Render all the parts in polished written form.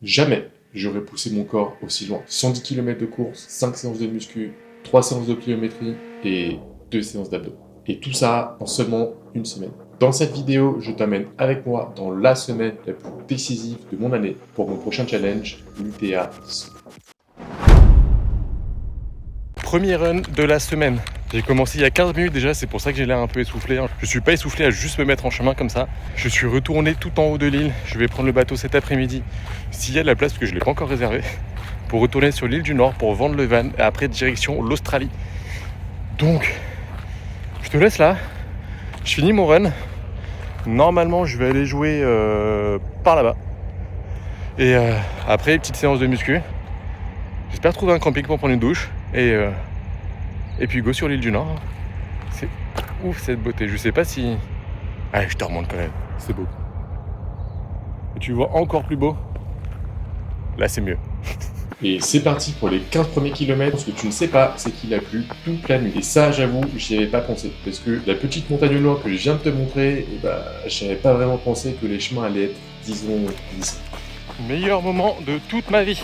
Jamais j'aurais poussé mon corps aussi loin. 110 km de course, 5 séances de muscu, 3 séances de pliométrie et 2 séances d'abdos. Et tout ça en seulement une semaine. Dans cette vidéo, je t'amène avec moi dans la semaine la plus décisive de mon année pour mon prochain challenge, l'ITA 100. Premier run de la semaine. J'ai commencé il y a 15 minutes déjà, c'est pour ça que j'ai l'air un peu essoufflé. Je suis pas essoufflé à juste me mettre en chemin comme ça. Je suis retourné tout en haut de l'île. Je vais prendre le bateau cet après-midi, s'il y a de la place, parce que je ne l'ai pas encore réservé, pour retourner sur l'île du Nord, pour vendre le van, et après direction l'Australie. Donc, je te laisse là. Je finis mon run. Normalement, je vais aller jouer par là-bas. Et après, petite séance de muscu. J'espère trouver un camping pour prendre une douche. Et puis go sur l'île du Nord. C'est ouf cette beauté. Je sais pas si... Allez, je te remonte quand même. C'est beau. Et tu vois encore plus beau. Là, c'est mieux. Et c'est parti pour les 15 premiers kilomètres. Ce que tu ne sais pas, c'est qu'il a plu toute la nuit. Et ça, j'avoue, j'y avais pas pensé. Parce que la petite montagne noire que je viens de te montrer, j'avais pas vraiment pensé que les chemins allaient être, disons, lisses. Meilleur moment de toute ma vie.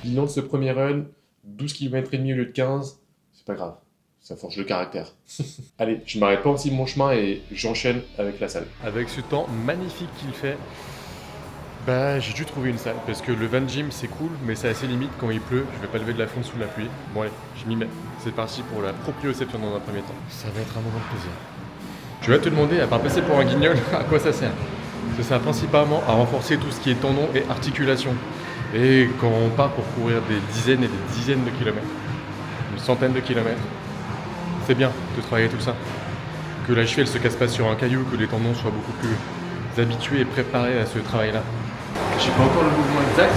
Bilan de ce premier run, 12 km et demi au lieu de 15, c'est pas grave. Ça forge le caractère. Allez, je m'arrête pas aussi mon chemin et j'enchaîne avec la salle. Avec ce temps magnifique qu'il fait, j'ai dû trouver une salle. Parce que le van gym c'est cool, mais c'est assez limite quand il pleut. Je vais pas lever de la fonte sous la pluie. Bon allez, je m'y mets. C'est parti pour la proprioception dans un premier temps. Ça va être un moment de plaisir. Tu vas te demander, à part passer pour un guignol, à quoi ça sert? Ça sert principalement à renforcer tout ce qui est tendons et articulations. Et quand on part pour courir des dizaines et des dizaines de kilomètres, une centaine de kilomètres, c'est bien de travailler tout ça. Que la cheville ne se casse pas sur un caillou, que les tendons soient beaucoup plus habitués et préparés à ce travail-là. Je sais pas encore le mouvement exact,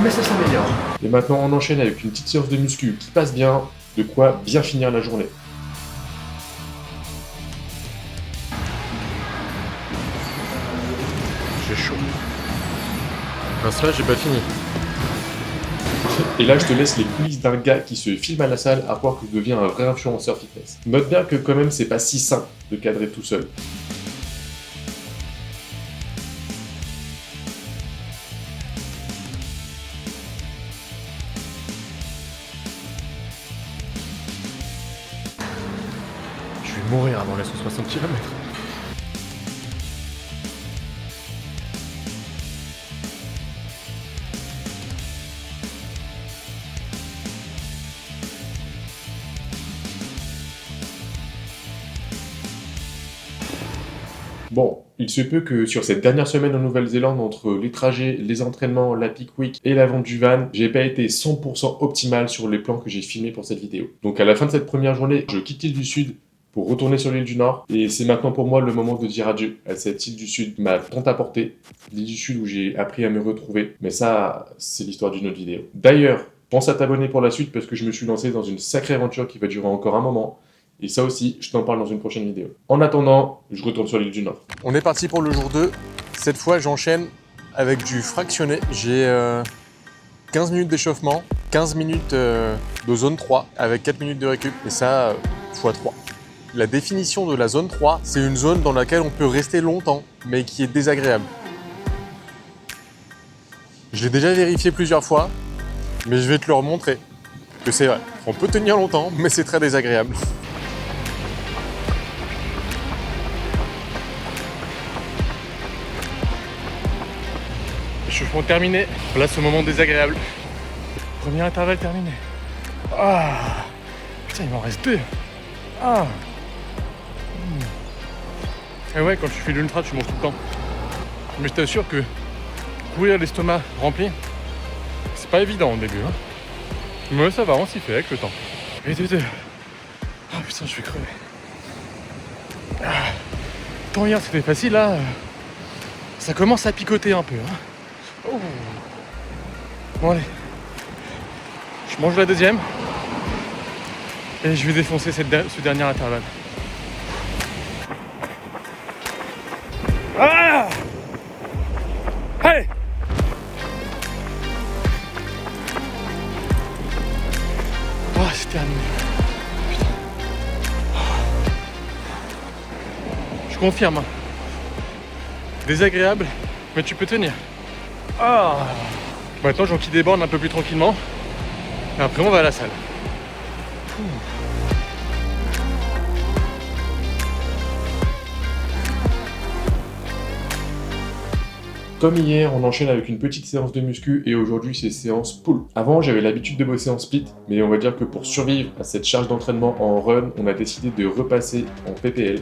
mais ça s'améliore. Et maintenant, on enchaîne avec une petite séance de muscu qui passe bien, de quoi bien finir la journée. J'ai chaud. Parce là, j'ai pas fini. Et là, je te laisse les coulisses d'un gars qui se filme à la salle à croire que je deviens un vrai influenceur fitness. Note bien que quand même, c'est pas si simple de cadrer tout seul. Je vais mourir avant les 160 km. Bon, il se peut que sur cette dernière semaine en Nouvelle-Zélande, entre les trajets, les entraînements, la peak week et la vente du van, j'ai pas été 100% optimal sur les plans que j'ai filmés pour cette vidéo. Donc à la fin de cette première journée, je quitte l'île du Sud pour retourner sur l'île du Nord. Et c'est maintenant pour moi le moment de dire adieu à cette île du Sud qui m'a tant apporté. L'île du Sud où j'ai appris à me retrouver. Mais ça, c'est l'histoire d'une autre vidéo. D'ailleurs, pense à t'abonner pour la suite parce que je me suis lancé dans une sacrée aventure qui va durer encore un moment. Et ça aussi, je t'en parle dans une prochaine vidéo. En attendant, je retourne sur l'île du Nord. On est parti pour le jour 2. Cette fois, j'enchaîne avec du fractionné. J'ai 15 minutes d'échauffement, 15 minutes de zone 3 avec 4 minutes de récup. Et ça, x3. La définition de la zone 3, c'est une zone dans laquelle on peut rester longtemps, mais qui est désagréable. Je l'ai déjà vérifié plusieurs fois, mais je vais te le remontrer. Que c'est vrai. On peut tenir longtemps, mais c'est très désagréable. Échauffement terminé, place au moment désagréable. Premier intervalle terminé. Ah, putain, il m'en reste 2. Ah. Et ouais, quand tu fais l'ultra, tu manges tout le temps. Mais je t'assure que courir l'estomac rempli, c'est pas évident au début. Hein. Mais ça va, on s'y fait avec le temps. Et 2. Ah putain, je vais crever. Ah. Tant hier c'était facile, là, ça commence à picoter un peu. Hein. Oh. Bon allez, je mange la deuxième et je vais défoncer ce dernier intervalle. Ah! Allez! Ah, c'est terminé. Putain. Je confirme. désagréable, mais tu peux tenir. Ah. Maintenant j'enquille des bornes un peu plus tranquillement. Et après on va à la salle. Comme hier, on enchaîne avec une petite séance de muscu et aujourd'hui c'est séance pull. Avant j'avais l'habitude de bosser en split, mais on va dire que pour survivre à cette charge d'entraînement en run, on a décidé de repasser en PPL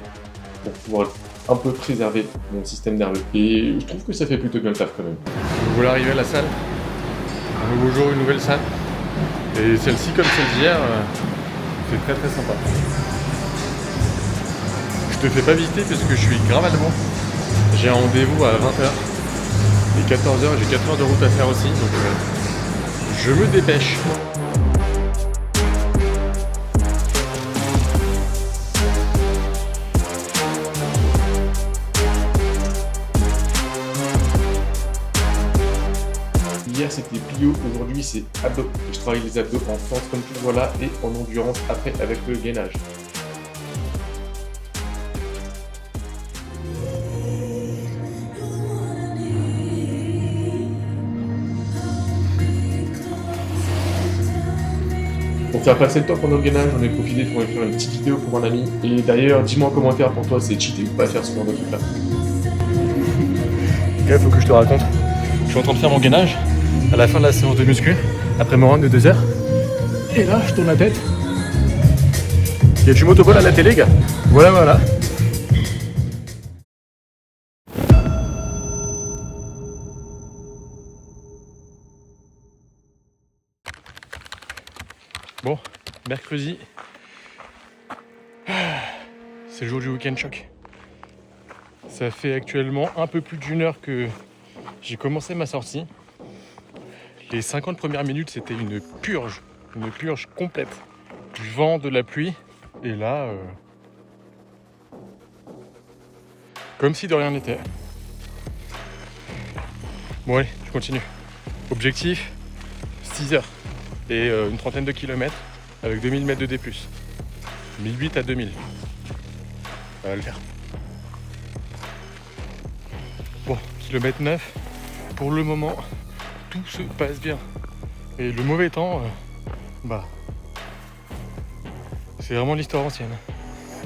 pour pouvoir un peu préserver mon système nerveux. Et je trouve que ça fait plutôt bien le taf quand même. Voilà, arriver à la salle. Un nouveau jour, une nouvelle salle. Et celle-ci comme celle d'hier, c'est très très sympa. Je te fais pas visiter parce que je suis grave à l'avant. J'ai un rendez-vous à 20h. Et 14h, j'ai 4 heures de route à faire aussi, donc je me dépêche. Hier c'était plio, aujourd'hui c'est abdos. Et je travaille les abdos en force comme tu le vois là et en endurance après avec le gainage. Pour faire passer le temps pendant le gainage, j'en ai profité pour faire une petite vidéo pour un ami. Et d'ailleurs, dis-moi en commentaire pour toi, c'est cheaté ou pas faire ce genre de truc là. Il faut que je te raconte. Je suis en train de faire mon gainage à la fin de la séance de muscu, après mon run de 2 heures. Et là, je tourne la tête. Il y a du motoball à la télé, gars. Voilà, voilà. Bon, mercredi. C'est le jour du week-end choc. Ça fait actuellement un peu plus d'1 heure que j'ai commencé ma sortie. Les 50 premières minutes, c'était une purge complète. Du vent, de la pluie. Et là, comme si de rien n'était. Bon allez, je continue. Objectif, 6 heures. Et une trentaine de kilomètres avec 2000 mètres de D+. 1008 à 2000. Ça va le faire. Bon, kilomètre 9. Pour le moment, tout se passe bien. Et le mauvais temps, c'est vraiment l'histoire ancienne.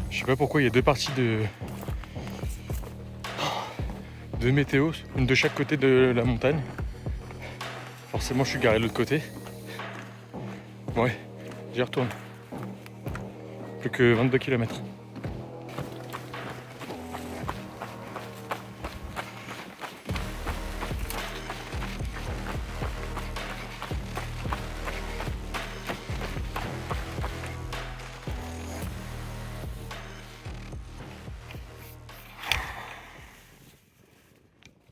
Je sais pas pourquoi il y a 2 parties de météo, une de chaque côté de la montagne. Forcément, je suis garé de l'autre côté. Ouais, j'y retourne. Plus que 22 km.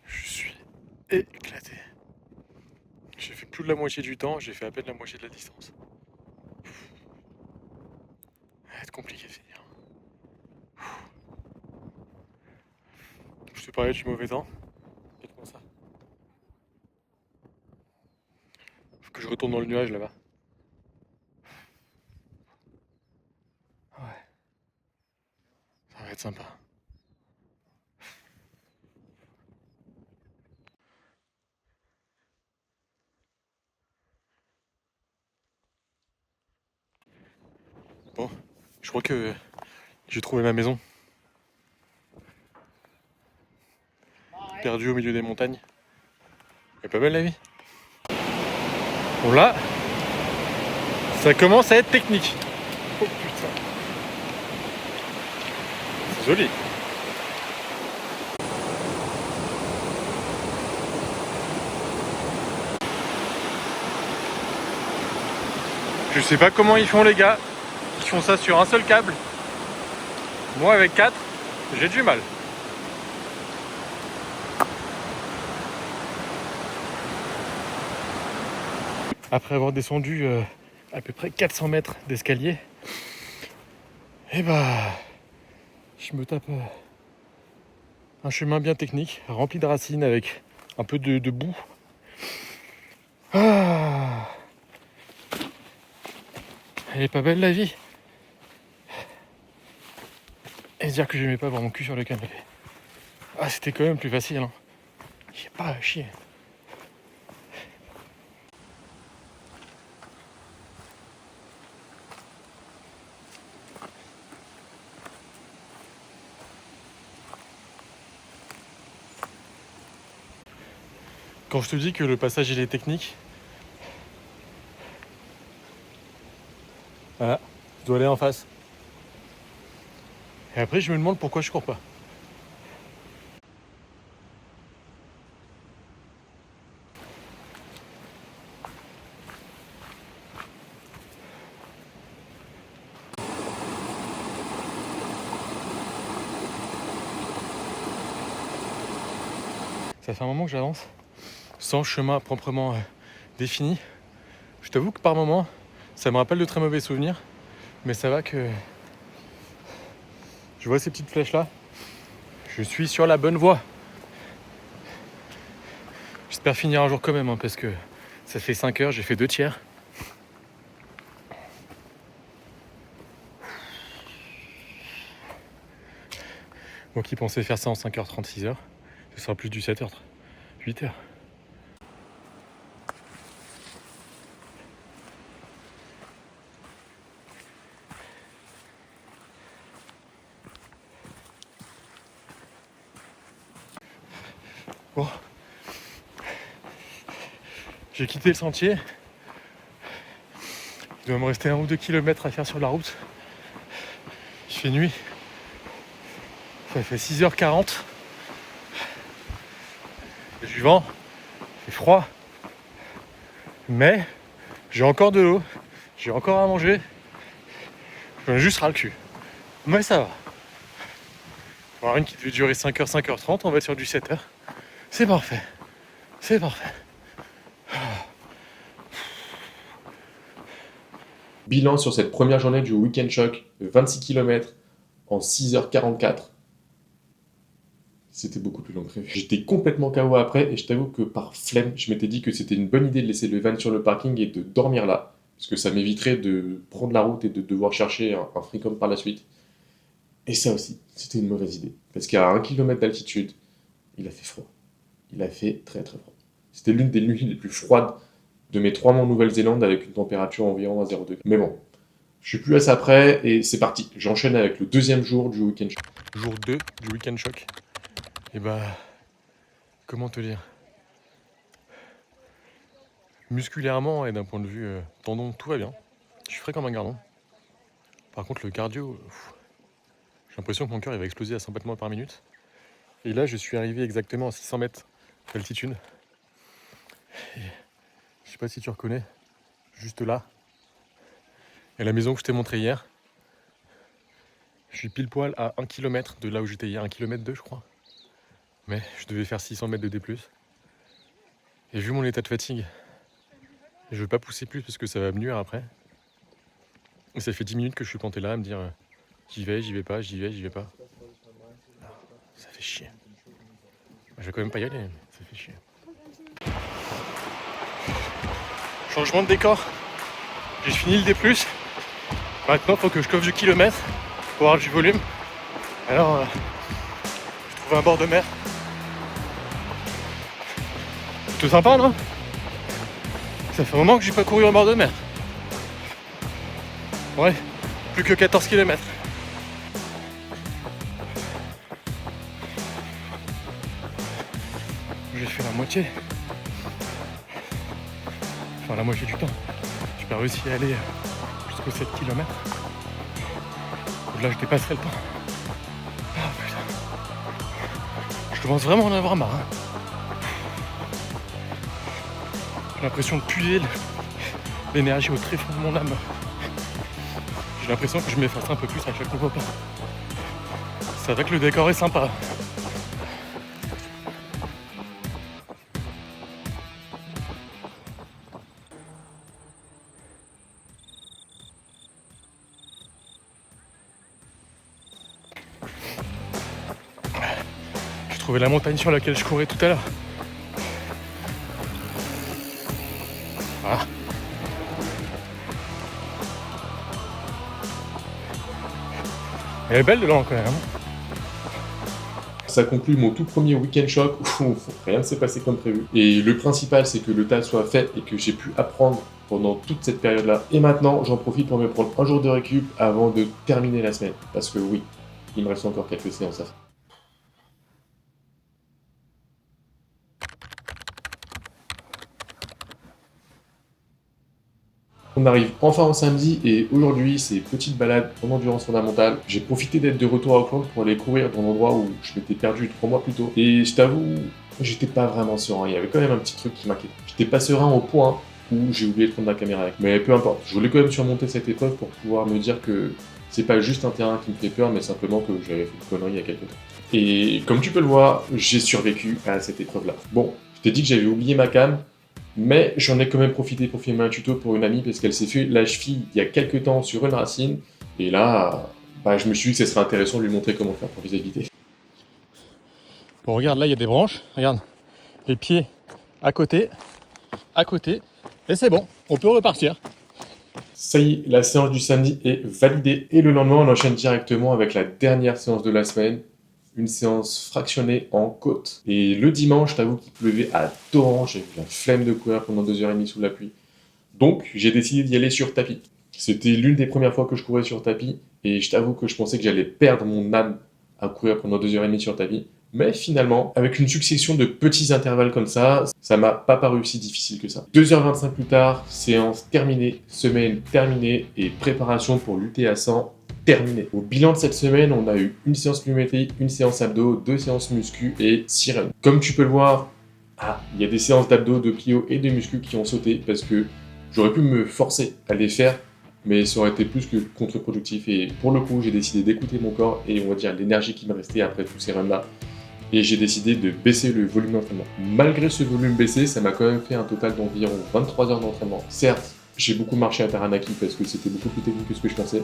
Je suis éclaté. J'ai fait plus de la moitié du temps, j'ai fait à peine la moitié de la distance. Ça va être compliqué de finir. Je te parlais du mauvais temps. Regarde-moi ça. Faut que je retourne dans le nuage là-bas. Ouais. Ça va être sympa. Bon, je crois que j'ai trouvé ma maison. Perdu au milieu des montagnes. Elle est pas belle la vie. Bon là, ça commence à être technique. Oh putain. C'est joli. Je sais pas comment ils font les gars qui font ça sur un seul câble. Moi avec 4, j'ai du mal. Après avoir descendu à peu près 400 mètres d'escalier, et je me tape un chemin bien technique, rempli de racines avec un peu de boue. Ah, elle est pas belle la vie. Et dire que j'aimais pas avoir mon cul sur le canapé. Ah, c'était quand même plus facile, hein. J'ai pas à chier. Quand je te dis que le passage il est technique, voilà, je dois aller en face. Et après je me demande pourquoi je cours pas. Ça fait un moment que j'avance sans chemin proprement défini. Je t'avoue que par moment, ça me rappelle de très mauvais souvenirs, mais ça va que je vois ces petites flèches là. Je suis sur la bonne voie. J'espère finir un jour quand même, hein, parce que ça fait 5 heures, j'ai fait 2 tiers. Moi qui pensais faire ça en 5h30, 6h, ce sera plus du 7h, 8h. Bon. J'ai quitté le sentier. Il doit me rester 1 ou 2 kilomètres à faire sur la route. Il fait nuit. Ça fait 6h40. Il y a du vent. Il fait froid. Mais j'ai encore de l'eau. J'ai encore à manger. J'en ai juste ras le cul. Mais ça va. Alors une qui devait durer 5h, 5h30, on va être sur du 7h. C'est parfait. C'est parfait. Bilan sur cette première journée du Weekend Shock, 26 km en 6h44. C'était beaucoup plus long que prévu. J'étais complètement KO après et je t'avoue que par flemme, je m'étais dit que c'était une bonne idée de laisser le van sur le parking et de dormir là. Parce que ça m'éviterait de prendre la route et de devoir chercher un free-com par la suite. Et ça aussi, c'était une mauvaise idée. Parce qu'à 1 km d'altitude, il a fait froid. Il a fait très très froid. C'était l'une des nuits les plus froides de mes 3 mois en Nouvelle-Zélande avec une température environ à 0 degré. Mais bon, je suis plus à ça près et c'est parti. J'enchaîne avec le deuxième jour du Weekend Shock. Jour 2 du Weekend Shock. Et bah, comment te dire, musculairement et d'un point de vue tendon, tout va bien. Je suis frais comme un gardon. Par contre, le cardio, j'ai l'impression que mon cœur il va exploser à 100 battements par minute. Et là, je suis arrivé exactement à 600 mètres d'altitude. Et je sais pas si tu reconnais, juste là, et la maison que je t'ai montrée hier. Je suis pile poil à 1 km de là où j'étais hier, 1 km 2 je crois. Mais je devais faire 600 mètres de D+. Et vu mon état de fatigue, je veux pas pousser plus parce que ça va me nuire après. Et ça fait 10 minutes que je suis planté là à me dire j'y vais pas, j'y vais pas. Non, ça fait chier. Je vais quand même pas y aller, mais ça fait chier. Changement de décor. J'ai fini le D+. Maintenant, faut que je coffre du kilomètre pour avoir du volume. Alors, j'ai trouvé un bord de mer. Plutôt sympa, non? Ça fait un moment que j'ai pas couru en bord de mer. Ouais, plus que 14 km. J'ai fait la moitié. Enfin, la moitié du temps. J'ai pas réussi à aller jusqu'aux 7 km. Là, je dépasserai le temps. Ah putain. Je commence vraiment à en avoir marre. Hein. J'ai l'impression de puiser l'énergie au très fond de mon âme. J'ai l'impression que je m'efface un peu plus à chaque nouveau pas. C'est vrai que le décor est sympa. J'ai trouvé la montagne sur laquelle je courais tout à l'heure. Voilà. Elle est belle de loin quand même. Ça conclut mon tout premier week-end choc où rien ne s'est passé comme prévu. Et le principal, c'est que le tas soit fait et que j'ai pu apprendre pendant toute cette période-là. Et maintenant, j'en profite pour me prendre un jour de récup avant de terminer la semaine. Parce que oui, il me reste encore quelques séances à faire. On arrive enfin au samedi et aujourd'hui c'est petite balade en endurance fondamentale. J'ai profité d'être de retour à Auckland pour aller courir dans l'endroit où je m'étais perdu 3 mois plus tôt. Et je t'avoue, j'étais pas vraiment serein, il y avait quand même un petit truc qui m'inquiétait. J'étais pas serein au point où j'ai oublié de prendre la caméra avec. Mais peu importe, je voulais quand même surmonter cette épreuve pour pouvoir me dire que c'est pas juste un terrain qui me fait peur, mais simplement que j'avais fait une connerie il y a quelques temps. Et comme tu peux le voir, j'ai survécu à cette épreuve-là. Bon, je t'ai dit que j'avais oublié ma cam, mais j'en ai quand même profité pour filmer un tuto pour une amie parce qu'elle s'est fait la cheville il y a quelques temps sur une racine. Et là, je me suis dit que ce serait intéressant de lui montrer comment faire pour les éviter. Bon, regarde, là, il y a des branches. Regarde, les pieds à côté, et c'est bon, on peut repartir. Ça y est, la séance du samedi est validée. Et le lendemain, on enchaîne directement avec la dernière séance de la semaine. Une séance fractionnée en côte. Et le dimanche, je t'avoue qu'il pleuvait à torrent. J'ai eu la flemme de courir pendant 2h30 sous la pluie. Donc, j'ai décidé d'y aller sur tapis. C'était l'une des premières fois que je courais sur tapis. Et je t'avoue que je pensais que j'allais perdre mon âme à courir pendant 2h30 sur tapis. Mais finalement, avec une succession de petits intervalles comme ça m'a pas paru si difficile que ça. 2h25 plus tard, séance terminée, semaine terminée et préparation pour l'UTA 100 terminée. Au bilan de cette semaine, on a eu une séance pliométrie, une séance abdos, 2 séances muscu et 6 runs. Comme tu peux le voir, il y a des séances d'abdos, de plio et de muscu qui ont sauté parce que j'aurais pu me forcer à les faire, mais ça aurait été plus que contre-productif. Et pour le coup, j'ai décidé d'écouter mon corps et on va dire l'énergie qui me restait après tous ces runs-là. Et j'ai décidé de baisser le volume d'entraînement. Malgré ce volume baissé, ça m'a quand même fait un total d'environ 23 heures d'entraînement. Certes, j'ai beaucoup marché à Taranaki parce que c'était beaucoup plus technique que ce que je pensais,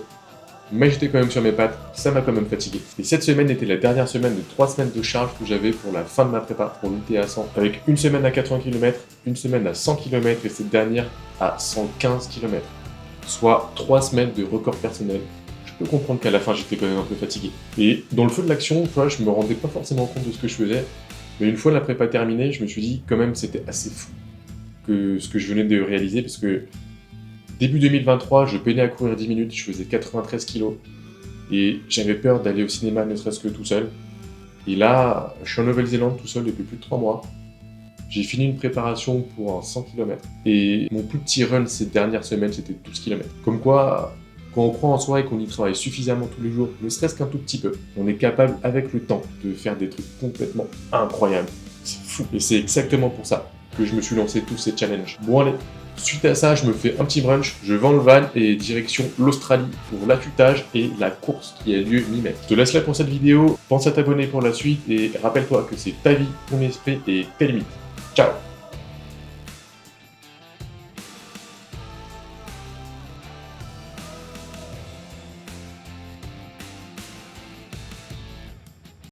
mais j'étais quand même sur mes pattes, ça m'a quand même fatigué. Et cette semaine était la dernière semaine de 3 semaines de charge que j'avais pour la fin de ma prépa pour l'UTA 100, avec une semaine à 80 km, une semaine à 100 km et cette dernière à 115 km. Soit 3 semaines de record personnel. Je peux comprendre qu'à la fin j'étais quand même un peu fatigué. Et dans le feu de l'action, je me rendais pas forcément compte de ce que je faisais, mais une fois la prépa terminée, je me suis dit quand même c'était assez fou que ce que je venais de réaliser, parce que début 2023, je peinais à courir 10 minutes, je faisais 93 kg, et j'avais peur d'aller au cinéma ne serait-ce que tout seul. Et là, je suis en Nouvelle-Zélande tout seul depuis plus de 3 mois. J'ai fini une préparation pour un 100 km, et mon plus petit run ces dernières semaines, c'était 12 km. Comme quoi, quand on croit en soi et qu'on y travaille suffisamment tous les jours, ne serait-ce qu'un tout petit peu, on est capable avec le temps de faire des trucs complètement incroyables. C'est fou. Et c'est exactement pour ça que je me suis lancé tous ces challenges. Bon allez, suite à ça, je me fais un petit brunch, je vends le van et direction l'Australie pour l'affûtage et la course qui a lieu mi-mai. Je te laisse là pour cette vidéo, pense à t'abonner pour la suite et rappelle-toi que c'est ta vie, ton esprit et tes limites. Ciao!